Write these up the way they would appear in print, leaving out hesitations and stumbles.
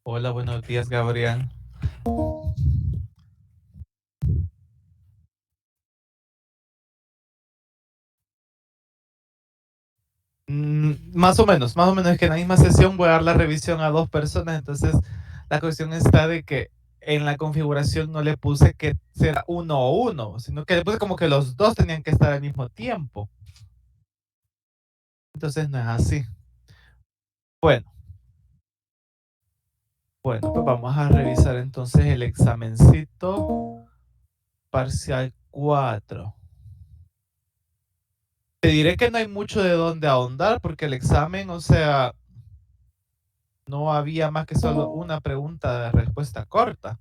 Hola, buenos días, Gabriel. Más o menos es que en la misma sesión voy a dar la revisión a dos personas, entonces la cuestión está de que en la configuración no le puse que sea uno o uno, sino que le puse como que los dos tenían que estar al mismo tiempo. Entonces no es así. Bueno, bueno, pues vamos a revisar entonces el examencito parcial 4. Te diré que no hay mucho de dónde ahondar porque el examen, o sea, no había más que solo una pregunta de respuesta corta.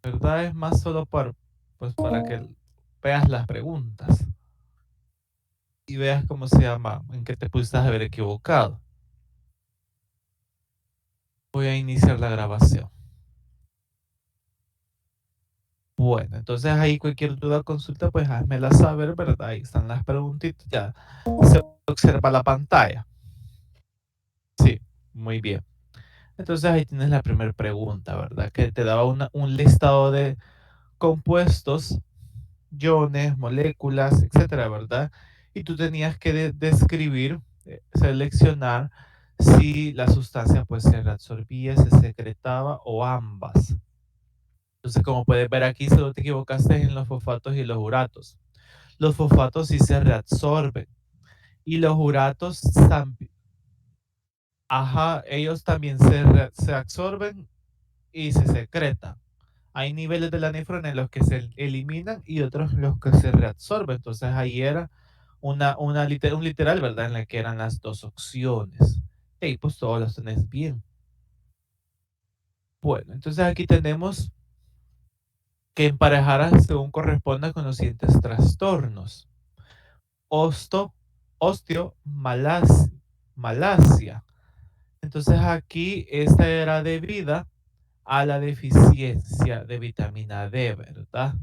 ¿Verdad? Es más solo pues, para que veas las preguntas y veas cómo se llama, en qué te pudiste haber equivocado. Voy a iniciar la grabación. Bueno, entonces ahí cualquier duda o consulta, pues házmela saber, ¿verdad? Ahí están las preguntitas, ya se observa la pantalla. Sí, muy bien. Entonces ahí tienes la primera pregunta, ¿verdad? Que te daba un listado de compuestos, iones, moléculas, etcétera, ¿verdad? Y tú tenías que describir, seleccionar si la sustancia pues se reabsorbía, se secretaba o ambas. Entonces, como puedes ver aquí, solo te equivocaste en los fosfatos y los uratos. Los fosfatos sí se reabsorben y los uratos también, ajá, ellos también se absorben y se secretan. Hay niveles de la nefrona en los que se eliminan y otros en los que se reabsorben. Entonces ahí era un literal, ¿verdad? En la que eran las dos opciones. Y pues todos los tenés bien. Bueno, entonces aquí tenemos que emparejar según corresponda con los siguientes trastornos. Osto, malasia. Entonces aquí esta era debida a la deficiencia de vitamina D, ¿verdad?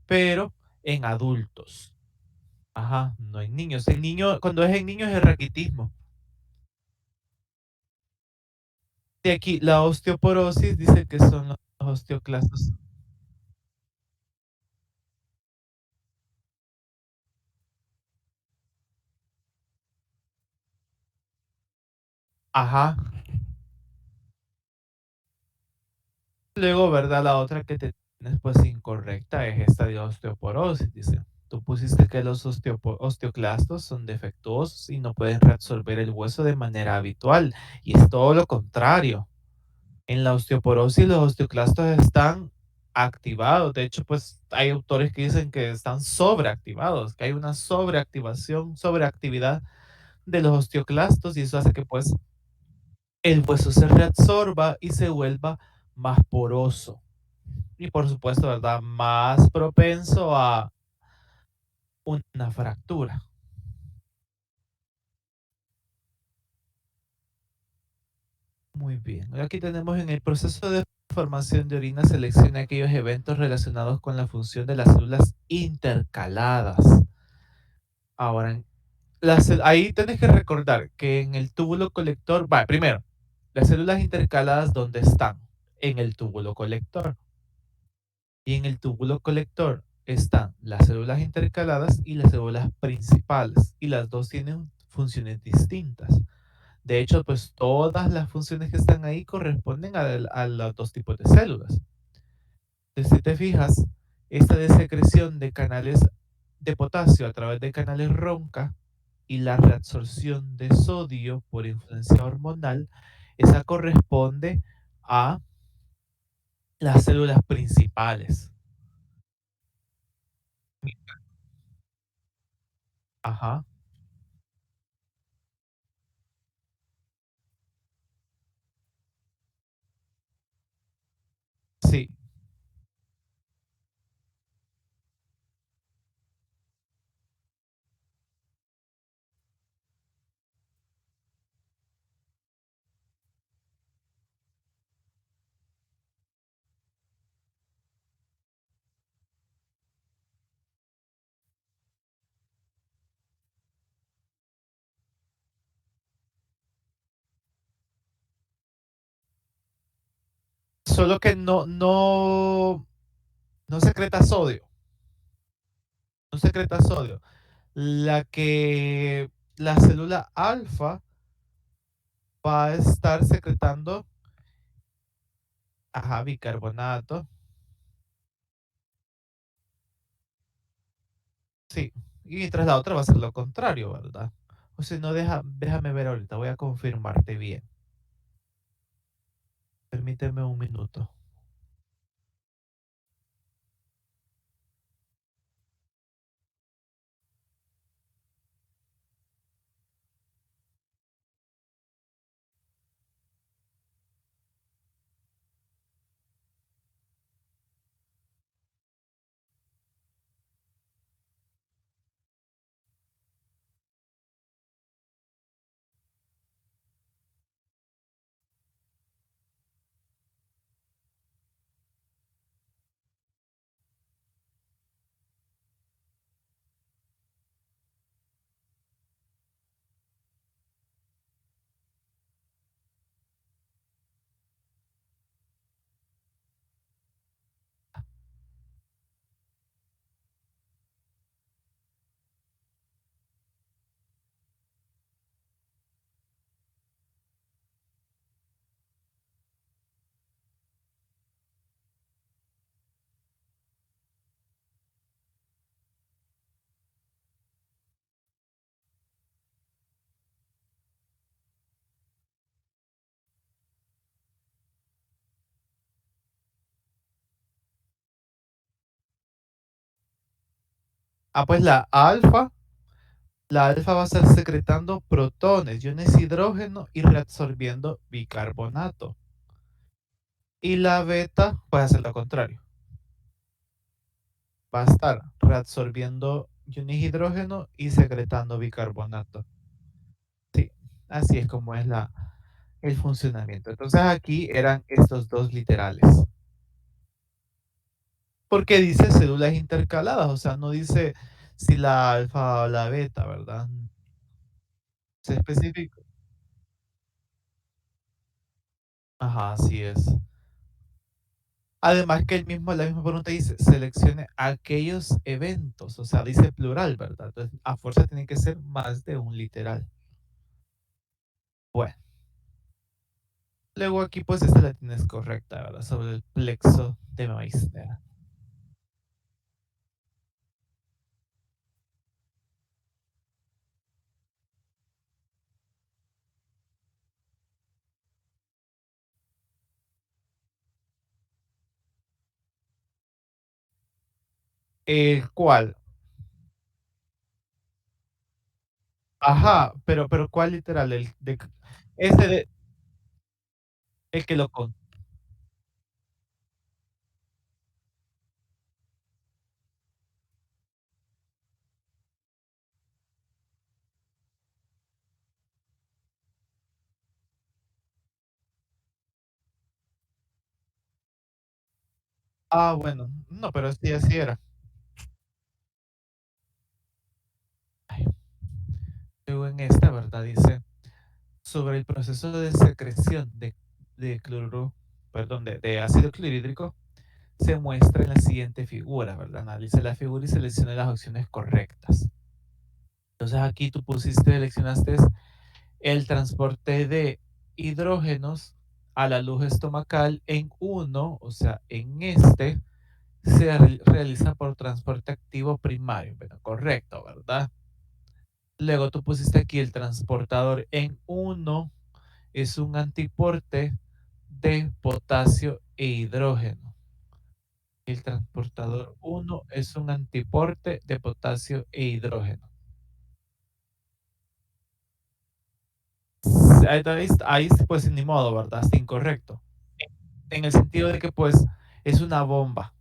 Pero en adultos. Ajá, no en niños. El niño, cuando es en niños es raquitismo. De aquí, la osteoporosis dice que son los osteoclastos. Ajá. Luego, ¿verdad? La otra que te tienes pues incorrecta es esta de osteoporosis. Dice, tú pusiste que los osteoclastos son defectuosos y no pueden reabsorber el hueso de manera habitual. Y es todo lo contrario. En la osteoporosis los osteoclastos están activados. De hecho, pues hay autores que dicen que están sobreactivados, que hay una sobreactivación, sobreactividad de los osteoclastos y eso hace que pues el hueso se reabsorba y se vuelva más poroso. Y por supuesto, ¿verdad? Más propenso a una fractura. Muy bien. Aquí tenemos en el proceso de formación de orina, selecciona aquellos eventos relacionados con la función de las células intercaladas. Ahora, ahí tenés que recordar que en el túbulo colector, va, primero, las células intercaladas, ¿dónde están? En el túbulo colector. Y en el túbulo colector están las células intercaladas y las células principales. Y las dos tienen funciones distintas. De hecho, pues todas las funciones que están ahí corresponden a los dos tipos de células. Entonces, si te fijas, esta desecreción de canales de potasio a través de canales ronca y la reabsorción de sodio por influencia hormonal, esa corresponde a las células principales. Ajá, sí, solo que no secreta sodio, no secreta sodio. La que la célula alfa va a estar secretando, ajá, bicarbonato, sí, y mientras la otra va a ser lo contrario, ¿verdad? O sea, no déjame ver ahorita, voy a confirmarte bien. Permíteme un minuto. Ah, pues la alfa va a estar secretando protones, iones hidrógeno y reabsorbiendo bicarbonato. Y la beta va a hacer lo contrario. Va a estar reabsorbiendo iones hidrógeno y secretando bicarbonato. Sí, así es como es el funcionamiento. Entonces aquí eran estos dos literales. Porque dice células intercaladas, o sea, no dice si la alfa o la beta, ¿verdad? Se especifica. Ajá, así es. Además que la misma pregunta dice, seleccione aquellos eventos, o sea, dice plural, ¿verdad? Entonces, a fuerza tiene que ser más de un literal. Bueno, luego aquí pues esta la tienes correcta, ¿verdad? Sobre el plexo de Meissner. ¿El cuál? Ajá, pero ¿cuál literal? Ese de, el que lo con. Ah, bueno, no, pero sí, así era. Ay, luego en esta, ¿verdad? Dice, sobre el proceso de secreción de cloruro, perdón, de ácido clorhídrico, se muestra en la siguiente figura, ¿verdad? Analice la figura y seleccione las opciones correctas. Entonces aquí tú seleccionaste el transporte de hidrógenos a la luz estomacal en uno, o sea, en este, se realiza por transporte activo primario. Bueno, correcto, ¿verdad? Luego tú pusiste aquí el transportador en uno, es un antiporte de potasio e hidrógeno. El transportador uno es un antiporte de potasio e hidrógeno. Ahí pues ni modo, ¿verdad? Está incorrecto. En el sentido de que pues es una bomba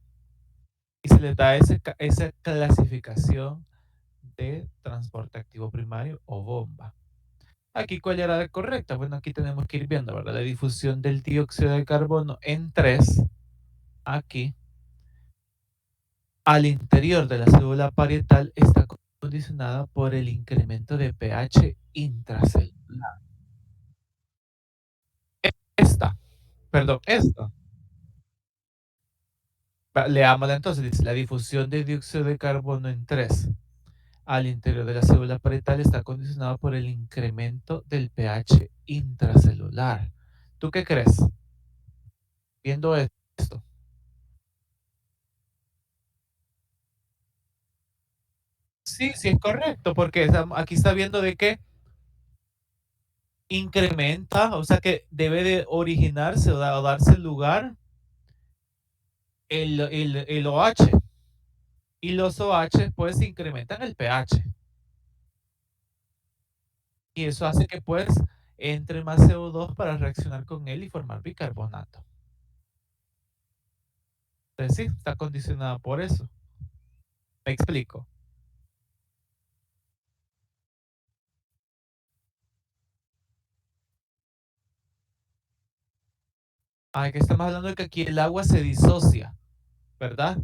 y se le da esa clasificación de transporte activo primario o bomba. Aquí, ¿cuál era la correcta? Bueno, aquí tenemos que ir viendo, ¿verdad? La difusión del dióxido de carbono en 3, aquí, al interior de la célula parietal está condicionada por el incremento de pH intracelular. Esta, perdón, esta. Leámosla entonces, dice, la difusión de dióxido de carbono en 3 al interior de la célula parietal está condicionada por el incremento del pH intracelular. ¿Tú qué crees viendo esto? Sí, sí es correcto, porque aquí está viendo de que incrementa, o sea que debe de originarse o darse lugar el OH. Y los OH pues incrementan el pH. Y eso hace que pues entre más CO2 para reaccionar con él y formar bicarbonato. Entonces sí, está condicionada por eso. Me explico. Que estamos hablando de que aquí el agua se disocia, ¿verdad?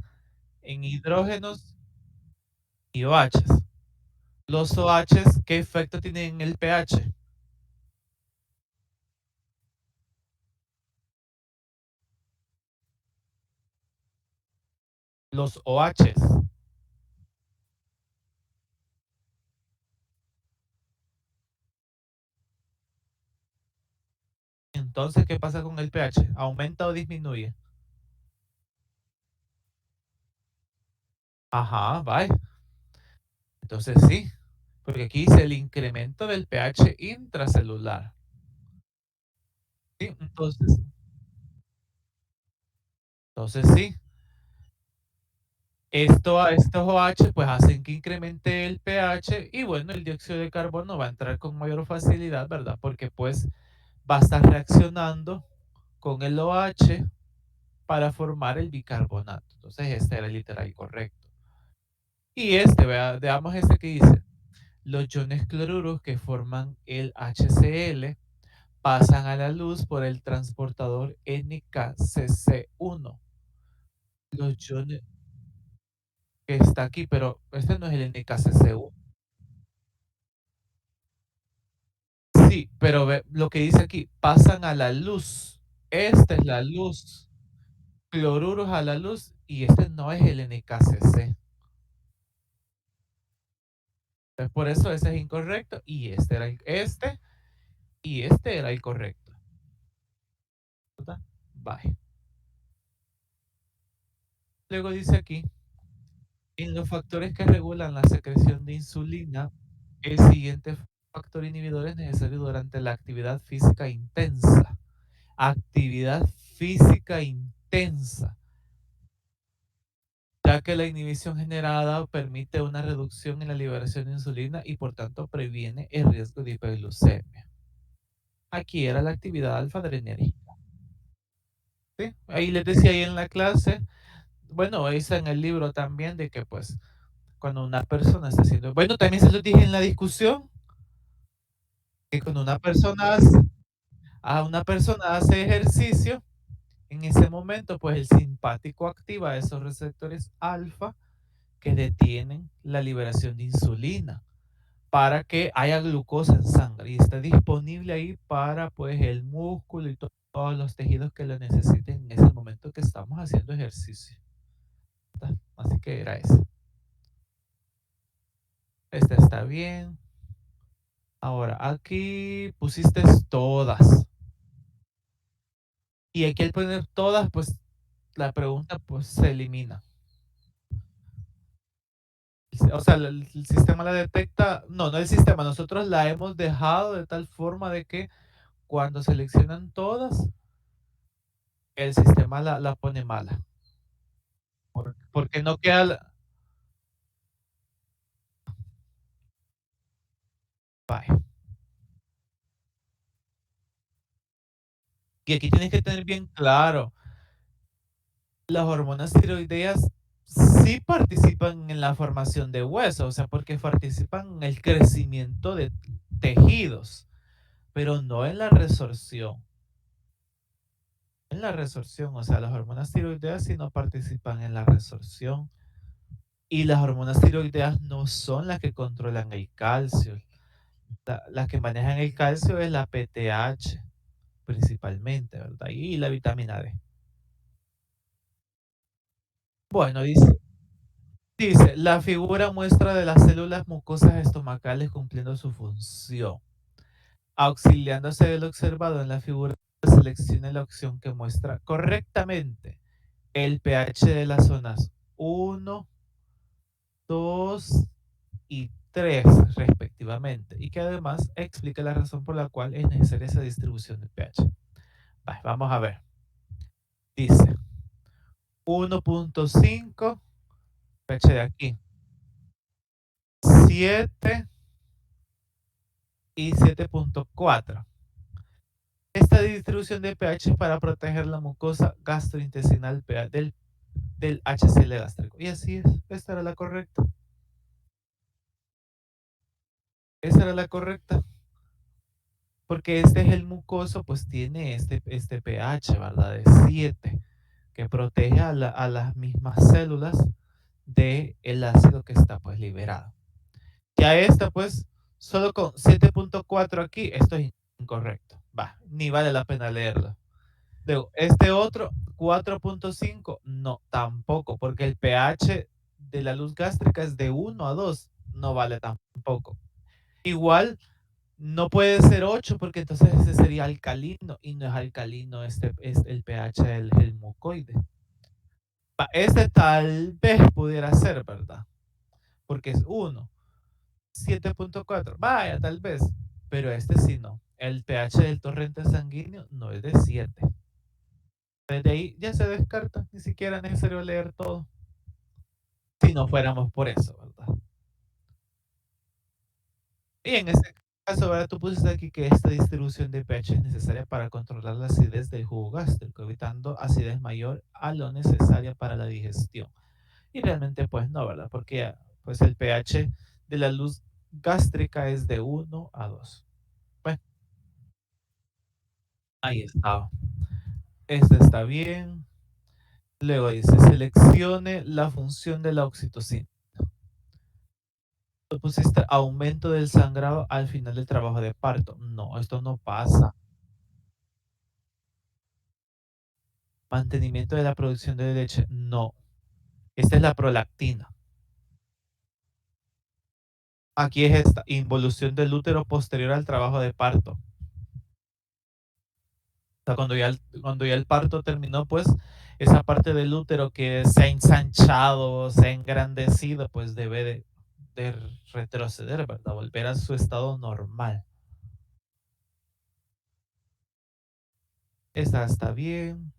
En hidrógenos y OHs. Los OHs, ¿qué efecto tienen en el pH? Los OHs. Entonces, ¿qué pasa con el pH? ¿Aumenta o disminuye? Ajá, vaya. Entonces sí, porque aquí dice el incremento del pH intracelular. Sí, entonces sí. Estos OH pues hacen que incremente el pH y bueno, el dióxido de carbono va a entrar con mayor facilidad, ¿verdad? Porque pues va a estar reaccionando con el OH para formar el bicarbonato. Entonces este era el literal correcto. Y veamos este que dice, los iones cloruros que forman el HCl pasan a la luz por el transportador NKCC1. Los iones que está aquí, pero este no es el NKCC1. Sí, pero lo que dice aquí, pasan a la luz. Esta es la luz. Cloruros a la luz y este no es el NKCC. Entonces, por eso ese es incorrecto y este era el correcto. ¿Verdad? Bye. Luego dice aquí, en los factores que regulan la secreción de insulina, el siguiente factor inhibidor es necesario durante la actividad física intensa. Actividad física intensa, ya que la inhibición generada permite una reducción en la liberación de insulina y por tanto previene el riesgo de hiperglucemia. Aquí era la actividad alfa-adrenérgica. ¿Sí? Ahí les decía ahí en la clase, bueno, es en el libro también de que pues cuando una persona está haciendo, bueno, también se lo dije en la discusión, que cuando una persona hace ejercicio, en ese momento pues el simpático activa esos receptores alfa que detienen la liberación de insulina para que haya glucosa en sangre y esté disponible ahí para pues el músculo y todos los tejidos que lo necesiten en ese momento que estamos haciendo ejercicio. ¿Verdad? Así que era eso. Esta está bien. Ahora, aquí pusiste todas. Y aquí al poner todas, pues la pregunta pues se elimina. O sea, el sistema la detecta, no el sistema, nosotros la hemos dejado de tal forma de que cuando seleccionan todas, el sistema la pone mala. Porque no queda, vaya. Y aquí tienes que tener bien claro, las hormonas tiroideas sí participan en la formación de hueso, o sea, porque participan en el crecimiento de tejidos, pero no en la resorción. En la resorción, o sea, las hormonas tiroideas sí no participan en la resorción. Y las hormonas tiroideas no son las que controlan el calcio. Las que manejan el calcio es la PTH principalmente, ¿verdad? Y la vitamina D. Bueno, dice, la figura muestra de las células mucosas estomacales cumpliendo su función. Auxiliándose del observado en la figura, seleccione la opción que muestra correctamente el pH de las zonas 1, 2 y 3 respectivamente, y que además explica la razón por la cual es necesaria esa distribución de pH. Vamos a ver. Dice 1.5, pH de aquí, 7 y 7.4. Esta distribución de pH es para proteger la mucosa gastrointestinal del HCl gástrico. Y así es, esta era la correcta. Esa era la correcta. Porque este es el mucoso, pues tiene este pH, ¿verdad? De 7, que protege a las mismas células del ácido que está pues liberado. Ya esta pues, solo con 7.4 aquí, esto es incorrecto. Ni vale la pena leerlo. Luego, este otro, 4.5, no, tampoco, porque el pH de la luz gástrica es de 1 a 2, no vale tampoco. Igual, no puede ser 8 porque entonces ese sería alcalino y no es alcalino es el pH del mucoide. Este tal vez pudiera ser, ¿verdad? Porque es 1, 7.4, vaya, tal vez, pero este sí no. El pH del torrente sanguíneo no es de 7. Desde ahí ya se descarta, ni siquiera es necesario leer todo, si no fuéramos por eso, ¿verdad? Y en este caso, ahora tú pusiste aquí que esta distribución de pH es necesaria para controlar la acidez del jugo gástrico, evitando acidez mayor a lo necesaria para la digestión. Y realmente pues no, ¿verdad? Porque pues el pH de la luz gástrica es de 1 a 2. Bueno, ahí está. Este está bien. Luego dice, seleccione la función de la oxitocina. Tú pusiste aumento del sangrado al final del trabajo de parto. No, esto no pasa. Mantenimiento de la producción de leche. No. Esta es la prolactina. Aquí es esta, involución del útero posterior al trabajo de parto. O sea, cuando ya el parto terminó, pues esa parte del útero que se ha ensanchado, se ha engrandecido, pues debe de retroceder, ¿verdad? Volver a su estado normal. Esta está bien.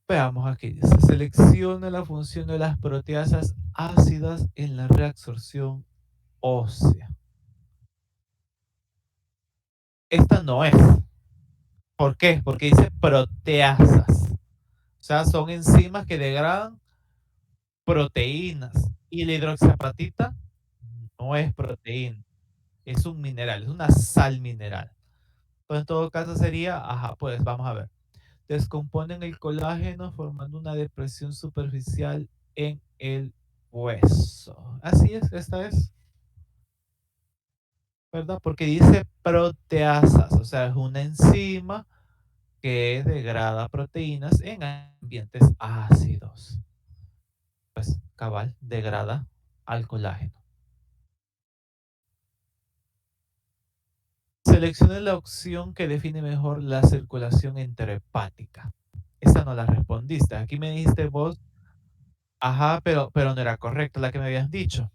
Veamos aquí, dice, selecciona la función de las proteasas ácidas en la reabsorción ósea. Esta no es. ¿Por qué? Porque dice proteasas. O sea, son enzimas que degradan proteínas. Y la hidroxiapatita no es proteína, es un mineral, es una sal mineral. Entonces, en todo caso sería, ajá, pues vamos a ver. Descomponen el colágeno formando una depresión superficial en el hueso. Así es, esta es, ¿verdad? Porque dice proteasas, o sea, es una enzima que degrada proteínas en ambientes ácidos. Pues cabal, degrada al colágeno. Seleccione la opción que define mejor la circulación enterohepática. Esta no la respondiste. Aquí me dijiste vos, ajá, pero no era correcta la que me habías dicho.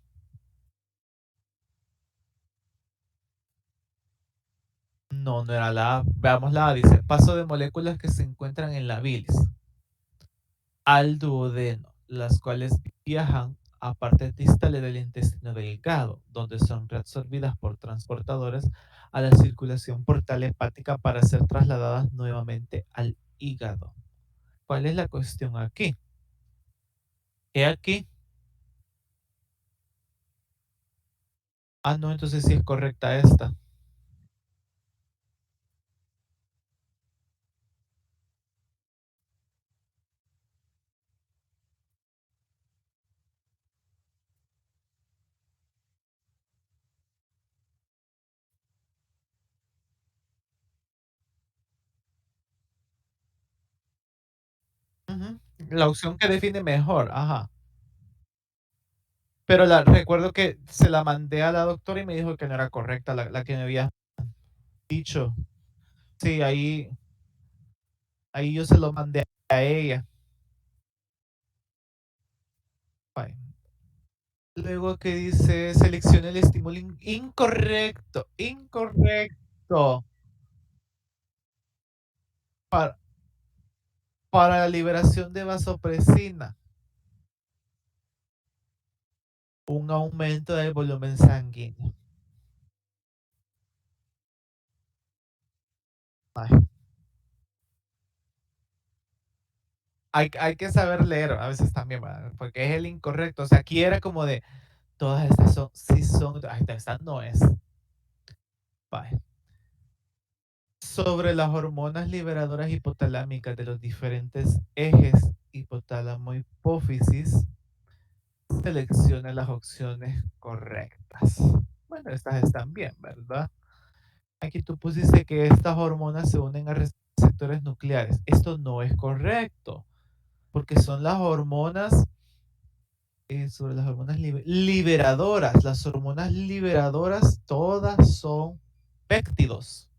No, no era la A. Veamos la A. Dice, paso de moléculas que se encuentran en la bilis al duodeno, las cuales viajan a partes distales del intestino delgado, donde son reabsorbidas por transportadores a la circulación portal hepática para ser trasladadas nuevamente al hígado. ¿Cuál es la cuestión aquí? Que aquí, no, entonces sí es correcta esta. Ujú. La opción que define mejor, ajá. Pero recuerdo que se la mandé a la doctora y me dijo que no era correcta la que me había dicho. Sí, ahí yo se lo mandé a ella. Ay. Luego que dice, selecciona el estímulo incorrecto, incorrecto. Para, para la liberación de vasopresina, un aumento del volumen sanguíneo. Ay, hay que saber leer a veces también, ¿verdad? Porque es el incorrecto. O sea, aquí era como de, todas estas son, sí son, ay, esta no es. Vaya. Sobre las hormonas liberadoras hipotalámicas de los diferentes ejes hipotálamo-hipófisis, selecciona las opciones correctas. Bueno, estas están bien, ¿verdad? Aquí tú pusiste que estas hormonas se unen a receptores nucleares. Esto no es correcto, porque son las hormonas, sobre las hormonas liberadoras. Las hormonas liberadoras todas son péptidos.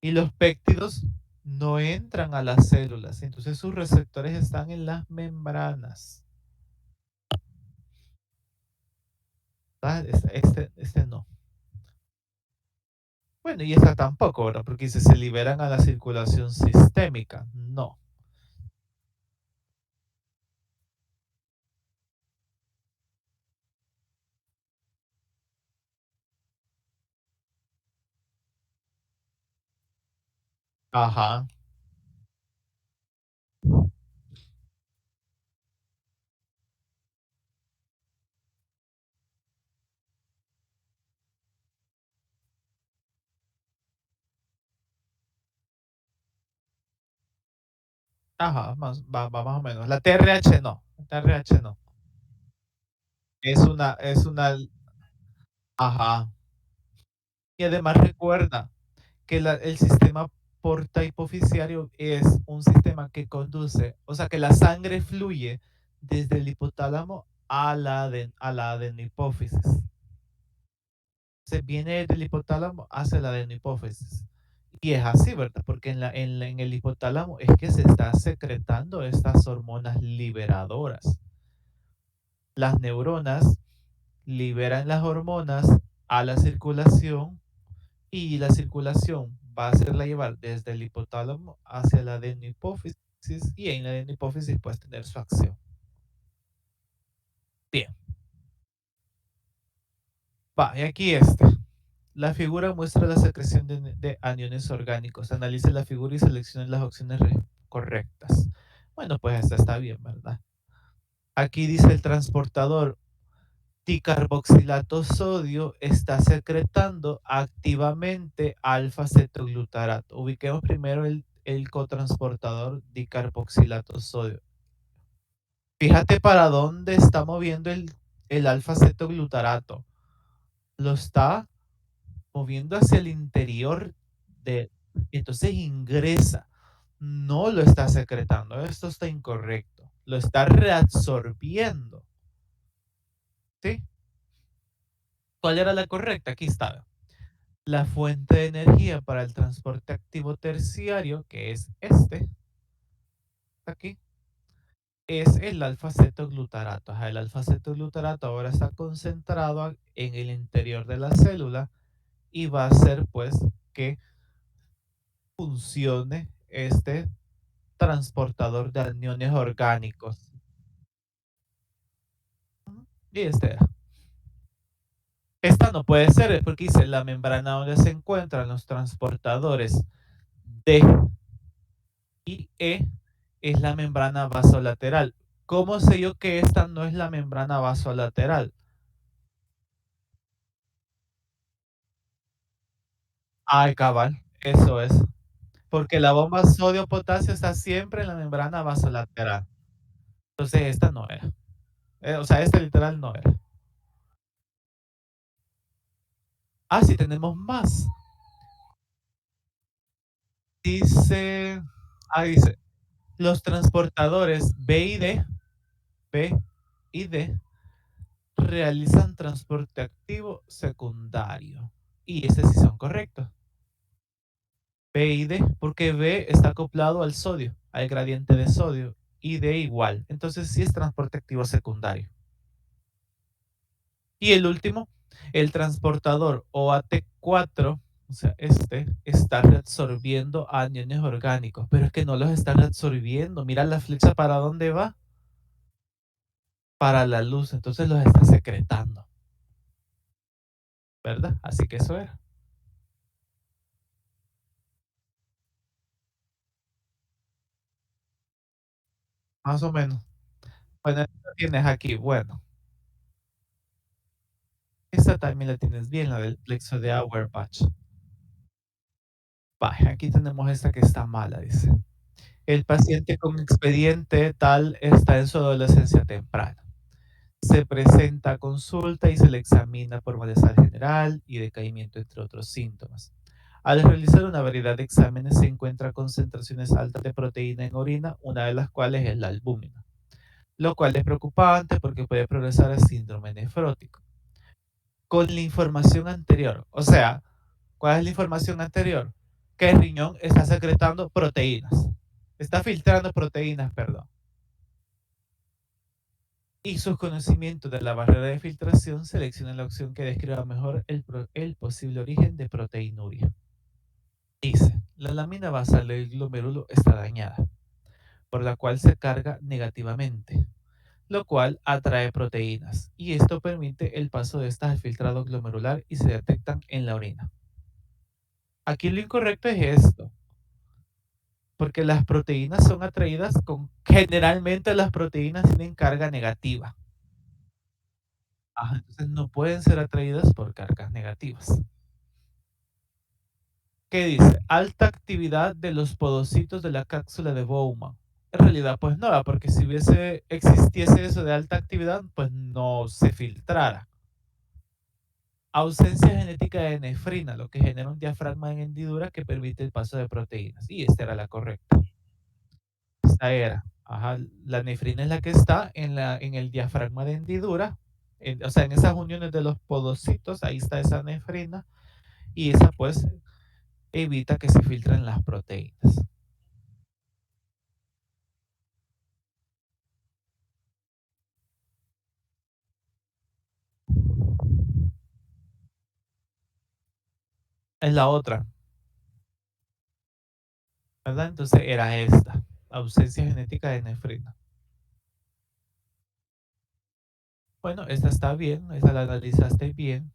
Y los péptidos no entran a las células, entonces sus receptores están en las membranas. ¿Verdad? Este no. Bueno, y esta tampoco, ¿verdad? Porque dice, se liberan a la circulación sistémica. No. Ajá. Ajá, va más o menos. La TRH no. La TRH no. Es una, ajá. Y además recuerda que el sistema porta hipoficiario es un sistema que conduce, o sea, que la sangre fluye desde el hipotálamo a la adenohipófisis. Se viene del hipotálamo hacia la adenohipófisis. Y es así, ¿verdad? Porque en el hipotálamo es que se está secretando estas hormonas liberadoras. Las neuronas liberan las hormonas a la circulación y la circulación va a hacerla llevar desde el hipotálamo hacia la adenohipófisis y en la adenohipófisis puedes tener su acción. Bien, va, y aquí este. La figura muestra la secreción de aniones orgánicos. Analice la figura y seleccione las opciones correctas. Bueno, pues esta está bien, ¿verdad? Aquí dice el transportador dicarboxilato sodio está secretando activamente alfa-cetoglutarato. Ubiquemos primero el cotransportador dicarboxilato sodio. Fíjate para dónde está moviendo el alfa-cetoglutarato. Lo está moviendo hacia el interior de... Entonces ingresa. No lo está secretando. Esto está incorrecto. Lo está reabsorbiendo. ¿Sí? ¿Cuál era la correcta? Aquí está. La fuente de energía para el transporte activo terciario, que es este, aquí, es el alfa-cetoglutarato. El alfa-cetoglutarato ahora está concentrado en el interior de la célula y va a hacer pues que funcione este transportador de aniones orgánicos. Y este era. Esta no puede ser, es porque dice la membrana donde se encuentran los transportadores D y E es la membrana vasolateral. ¿Cómo sé yo que esta no es la membrana vasolateral? Ay, cabal, eso es. Porque la bomba sodio-potasio está siempre en la membrana vasolateral. Entonces, esta no era. O sea, esta literal no era. Ah, sí, tenemos más. Dice, dice, Los transportadores B y D realizan transporte activo secundario. Y ese sí son correctos. B y D, porque B está acoplado al sodio, al gradiente de sodio, y D igual. Entonces sí es transporte activo secundario. Y el último, el transportador OAT4, o sea, este está reabsorbiendo aniones orgánicos, pero es que no los está reabsorbiendo. Mira la flecha para dónde va, para la luz, entonces los está secretando, ¿verdad? Así que eso era, más o menos. Bueno, esta tienes aquí, bueno, esta también la tienes bien, la del plexo de Auerbach. Vaya, aquí tenemos esta que está mala, dice. El paciente con expediente tal está en su adolescencia temprana. Se presenta a consulta y se le examina por malestar general y decaimiento, entre otros síntomas. Al realizar una variedad de exámenes se encuentra concentraciones altas de proteína en orina, una de las cuales es la albúmina, lo cual es preocupante porque puede progresar a síndrome nefrótico. Con la información anterior, o sea, ¿cuál es la información anterior? Que el riñón está secretando proteínas, está filtrando proteínas, perdón. Y sus conocimientos de la barrera de filtración seleccionan la opción que describa mejor el posible origen de proteinuria. Dice, la lámina basal del glomérulo está dañada, por la cual se carga negativamente, lo cual atrae proteínas, y esto permite el paso de estas al filtrado glomerular y se detectan en la orina. Aquí lo incorrecto es esto, porque las proteínas son atraídas generalmente las proteínas tienen carga negativa. Ajá, entonces no pueden ser atraídas por cargas negativas. ¿Qué dice? Alta actividad de los podocitos de la cápsula de Bowman. En realidad, pues no, porque si existiese eso de alta actividad, pues no se filtrara. Ausencia genética de nefrina, lo que genera un diafragma en hendidura que permite el paso de proteínas. Y esta era la correcta. Esta era. Ajá, la nefrina es la que está en el diafragma de hendidura, o sea, en esas uniones de los podocitos, ahí está esa nefrina, y esa pues evita que se filtren las proteínas. Es la otra, ¿verdad? Entonces era esta, ausencia genética de nefrina. Bueno, esta está bien, esta la analizaste bien.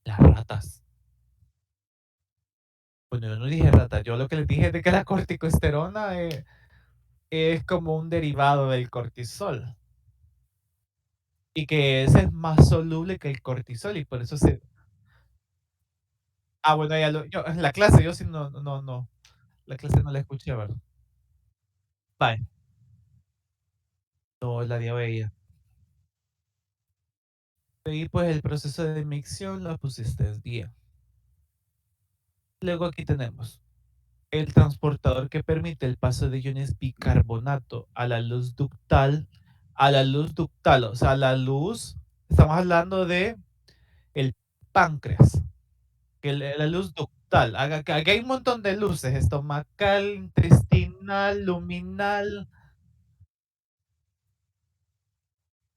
Las ratas. Bueno, yo no dije ratas, yo lo que les dije es de que la corticosterona es como un derivado del cortisol y que ese es más soluble que el cortisol y por eso se... Ah, bueno, yo, en la clase, yo sí no, la clase no la escuché, ¿verdad? Vale, no la dio ella. Y pues el proceso de micción lo pusiste bien. Luego aquí tenemos el transportador que permite el paso de iones bicarbonato a la luz ductal, o sea, la luz, estamos hablando de el páncreas, que la luz ductal, aquí hay un montón de luces, estomacal, intestinal, luminal,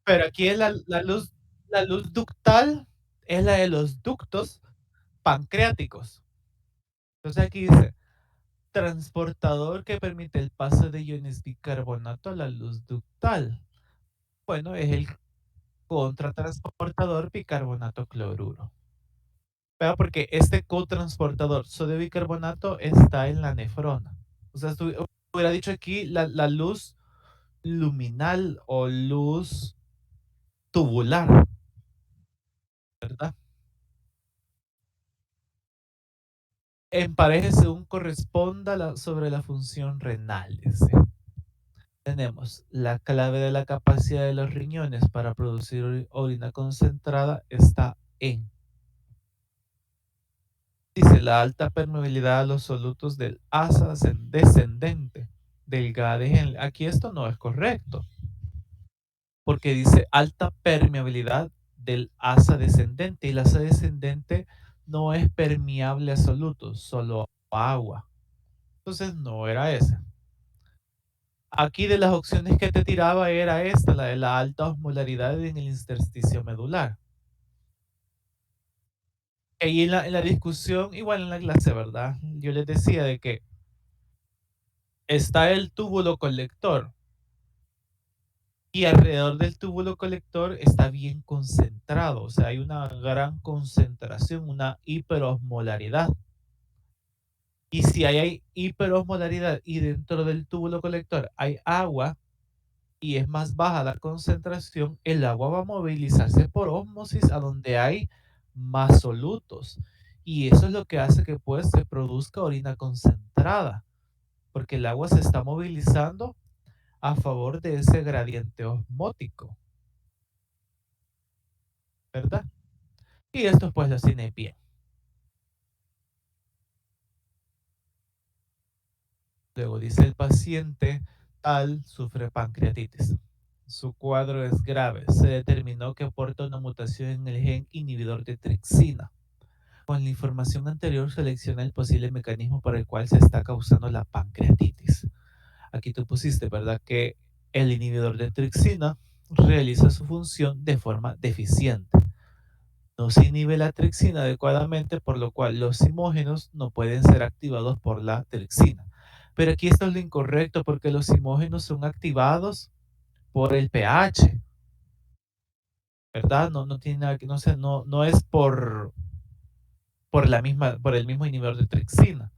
pero aquí es la luz ductal es la de los ductos pancreáticos. Entonces aquí dice, transportador que permite el paso de iones bicarbonato a la luz ductal. Bueno, es el contratransportador bicarbonato cloruro. Pero porque este cotransportador sodio bicarbonato está en la nefrona. O sea, hubiera dicho aquí la luz luminal o luz tubular, ¿verdad? Empareje según corresponda sobre la función renal. Dice. Tenemos la clave de la capacidad de los riñones para producir orina concentrada está en, dice, la alta permeabilidad a los solutos del asa descendente, delgadez aquí esto no es correcto, porque dice alta permeabilidad del asa descendente, y el asa descendente no es permeable a solutos, solo a agua. Entonces no era esa. Aquí de las opciones que te tiraba era esta, la de la alta osmolaridad en el intersticio medular. Ahí en la discusión, igual en la clase, ¿verdad? Yo les decía de que está el túbulo colector y alrededor del túbulo colector está bien concentrado, o sea, hay una gran concentración, una hiperosmolaridad. Y si hay hiperosmolaridad y dentro del túbulo colector hay agua, y es más baja la concentración, el agua va a movilizarse por ósmosis a donde hay más solutos. Y eso es lo que hace que pues se produzca orina concentrada, porque el agua se está movilizando a favor de ese gradiente osmótico, ¿verdad? Y esto pues lo tiene bien. Luego dice el paciente tal sufre pancreatitis. Su cuadro es grave. Se determinó que aporta una mutación en el gen inhibidor de tripsina. Con la información anterior selecciona el posible mecanismo por el cual se está causando la pancreatitis. Aquí tú pusiste, ¿verdad? Que el inhibidor de tripsina realiza su función de forma deficiente. No se inhibe la tripsina adecuadamente, por lo cual los simógenos no pueden ser activados por la tripsina. Pero aquí esto es lo incorrecto porque los simógenos son activados por el pH, ¿verdad? No, no tiene nada que, no, sé, no es por el mismo inhibidor de tripsina.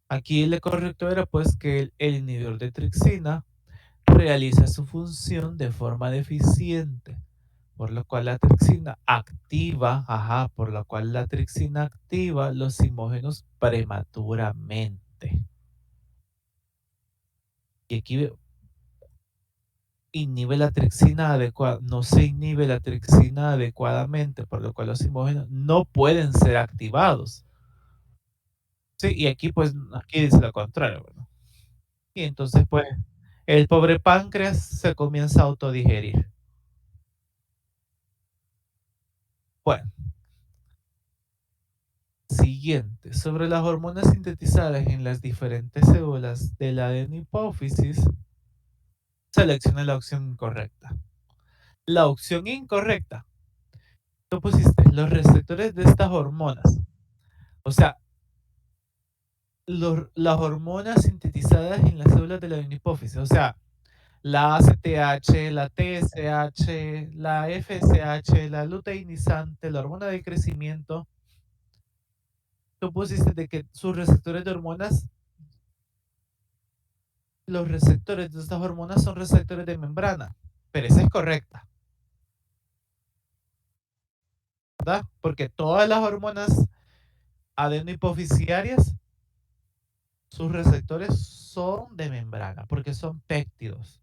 Aquí el correcto era pues que el inhibidor de tripsina realiza su función de forma deficiente, por lo cual la tripsina activa, por lo cual la tripsina activa los simógenos prematuramente. Y aquí inhibe la tripsina adecuada, no se inhibe la tripsina adecuadamente, por lo cual los simógenos no pueden ser activados. Sí, y aquí pues, aquí dice lo contrario, ¿verdad? Y entonces pues, el pobre páncreas se comienza a autodigerir. Bueno, siguiente. Sobre las hormonas sintetizadas en las diferentes células de la adenohipófisis, selecciona la opción incorrecta. La opción incorrecta, tú pusiste los receptores de estas hormonas. O sea, las hormonas sintetizadas en las células de la adenohipófisis. O sea, la ACTH, la TSH, la FSH, la luteinizante, la hormona del crecimiento. Tú pusiste de que sus receptores de hormonas, los receptores de estas hormonas son receptores de membrana, pero esa es correcta, ¿verdad? Porque todas las hormonas adenohipofisiarias, sus receptores son de membrana, porque son péptidos.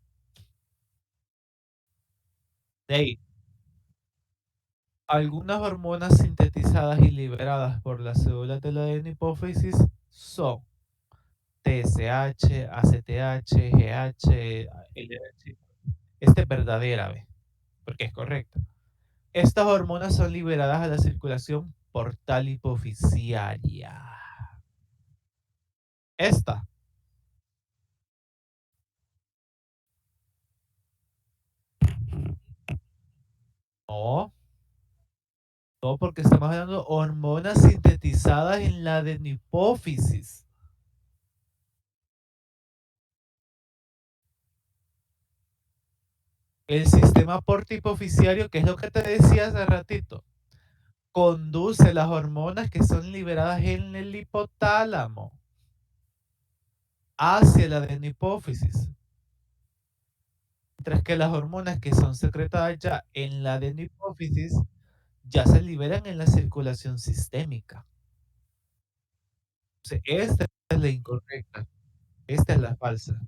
De ahí, algunas hormonas sintetizadas y liberadas por las células de la adenohipófisis son TSH, ACTH, GH, LH. Este es verdadera, ¿ve? Porque es correcto. Estas hormonas son liberadas a la circulación por tal hipoficiaria. Esta, no, no, porque estamos hablando de hormonas sintetizadas en la adenohipófisis. El sistema portihipoficiario, que es lo que te decía hace ratito, conduce las hormonas que son liberadas en el hipotálamo hacia la adenohipófisis. Mientras que las hormonas que son secretadas ya en la adenohipófisis ya se liberan en la circulación sistémica. Entonces, esta es la incorrecta, esta es la falsa.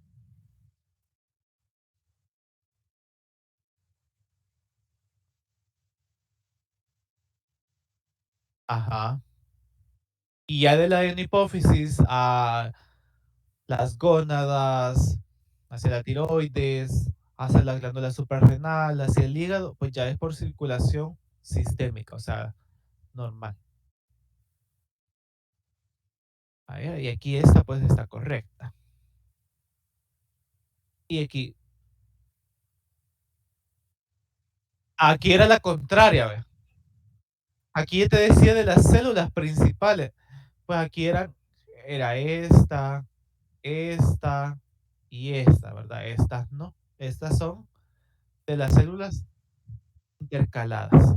Ajá. Y ya de la hipófisis a las gónadas, hacia la tiroides, hacia la glándula suprarrenal, hacia el hígado, pues ya es por circulación sistémica, o sea, normal. Y aquí esta pues está correcta. Y aquí era la contraria, ¿ve? Aquí te decía de las células principales. Pues aquí era esta y esta, ¿verdad? Estas no. Estas son de las células intercaladas.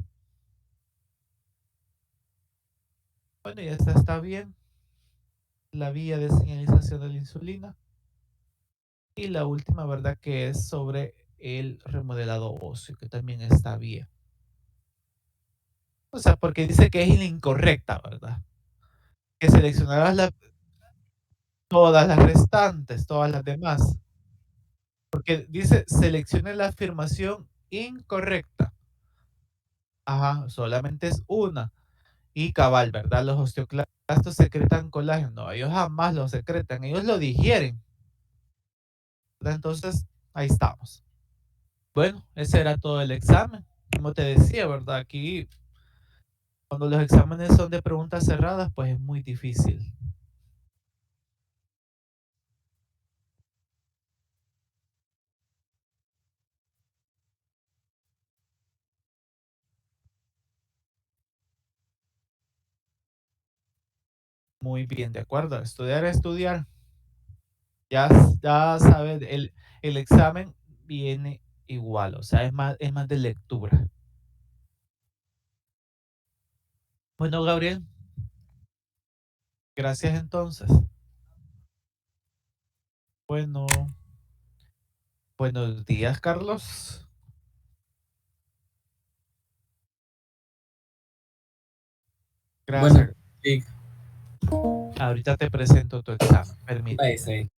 Bueno, y esta está bien. La vía de señalización de la insulina. Y la última, ¿verdad? Que es sobre el remodelado óseo, que también está bien. O sea, porque dice que es incorrecta, ¿verdad? Que seleccionarás todas las restantes, todas las demás. Porque dice, seleccione la afirmación incorrecta. Ajá, solamente es una. Y cabal, ¿verdad? Los osteoclastos secretan colágeno. No, ellos jamás lo secretan, ellos lo digieren. ¿Verdad? Entonces, ahí estamos. Bueno, ese era todo el examen. Como te decía, ¿verdad? Aquí, cuando los exámenes son de preguntas cerradas, pues es muy difícil. Muy bien, de acuerdo. Estudiar, estudiar. Ya, ya sabes, el examen viene igual, o sea, es más de lectura. Bueno, Gabriel, gracias entonces. Bueno, buenos días, Carlos. Bueno, Gracias. sí, Ahorita te presento tu examen, va permíteme. ese.